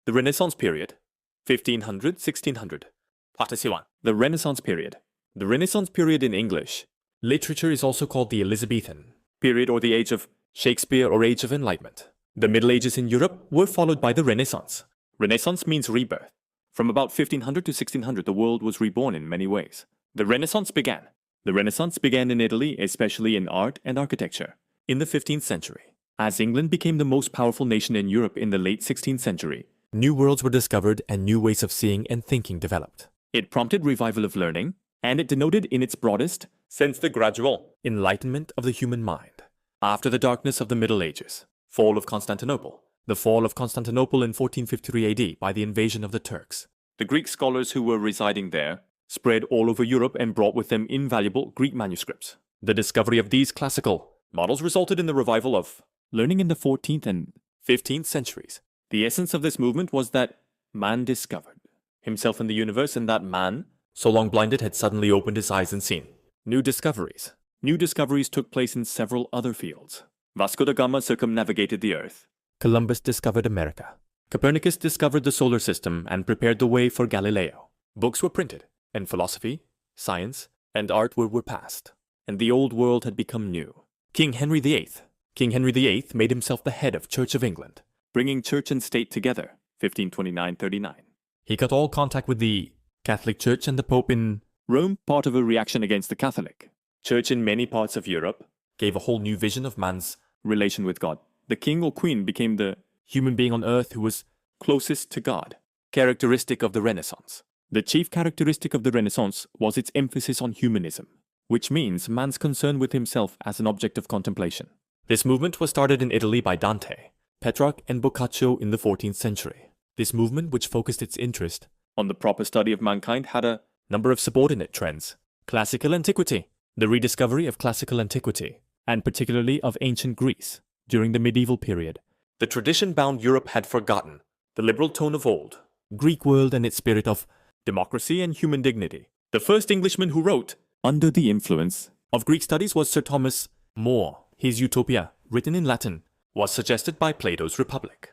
The Renaissance period, 1500–1600. Part-01. The Renaissance period. The Renaissance period in English literature is also called the Elizabethan period or the Age of Shakespeare or Age of Enlightenment. The Middle Ages in Europe were followed by the Renaissance. Renaissance means rebirth. From about 1500 to 1600, the world was reborn in many ways. The Renaissance began. The Renaissance began in Italy, especially in art and architecture, in the 15th century. As England became the most powerful nation in Europe in the late 16th century, new worlds were discovered and new ways of seeing and thinking developed. It prompted revival of learning, and it denoted in its broadest sense the gradual enlightenment of the human mind. After the darkness of the Middle Ages, fall of Constantinople. The fall of Constantinople in 1453 AD by the invasion of the Turks. The Greek scholars who were residing there spread all over Europe and brought with them invaluable Greek manuscripts. The discovery of these classical models resulted in the revival of learning in the 14th and 15th centuries. The essence of this movement was that man discovered himself in the universe, and that man, so long blinded, had suddenly opened his eyes and seen new discoveries. New discoveries took place in several other fields. Vasco da Gama circumnavigated the earth. Columbus discovered America. Copernicus discovered the solar system and prepared the way for Galileo. Books were printed, and philosophy, science, and art were passed, and the old world had become new. King Henry VIII made himself the head of Church of England, bringing church and state together, 1529–39. He cut all contact with the Catholic Church and the Pope in Rome, part of a reaction against the Catholic Church in many parts of Europe, gave a whole new vision of man's relation with God. The king or queen became the human being on earth who was closest to God. Characteristic of the Renaissance. The chief characteristic of the Renaissance was its emphasis on humanism, which means man's concern with himself as an object of contemplation. This movement was started in Italy by Dante, Petrarch, and Boccaccio in the 14th century. This movement, which focused its interest on the proper study of mankind, had a number of subordinate trends. Classical antiquity, the rediscovery of classical antiquity, and particularly of ancient Greece. During the medieval period, the tradition-bound Europe had forgotten the liberal tone of old Greek world and its spirit of democracy and human dignity. The first Englishman who wrote under the influence of Greek studies was Sir Thomas More. His Utopia, written in Latin, was suggested by Plato's Republic.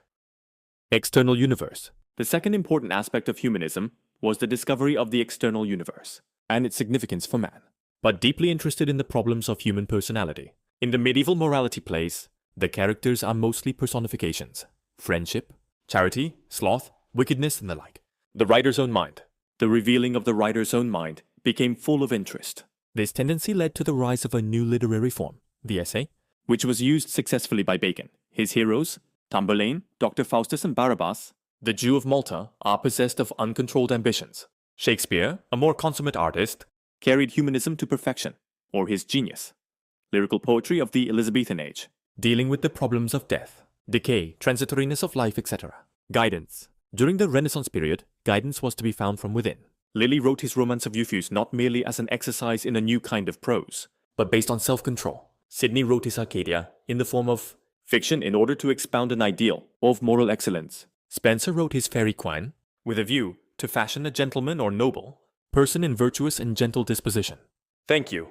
External universe. The second important aspect of humanism was the discovery of the external universe and its significance for man, but deeply interested in the problems of human personality. In the medieval morality plays, the characters are mostly personifications: friendship, charity, sloth, wickedness, and the like. The writer's own mind. The revealing of the writer's own mind became full of interest. This tendency led to the rise of a new literary form, the essay, which was used successfully by Bacon. His heroes, Tamburlaine, Dr. Faustus, and Barabbas, the Jew of Malta, are possessed of uncontrolled ambitions. Shakespeare, a more consummate artist, carried humanism to perfection, or his genius. Lyrical poetry of the Elizabethan age, dealing with the problems of death, decay, transitoriness of life, etc. Guidance. During the Renaissance period, guidance was to be found from within. Lyly wrote his Romance of Euphues not merely as an exercise in a new kind of prose, but based on self-control. Sidney wrote his Arcadia in the form of fiction in order to expound an ideal of moral excellence. Spenser wrote his Faerie Queene with a view to fashion a gentleman or noble person in virtuous and gentle disposition. Thank you.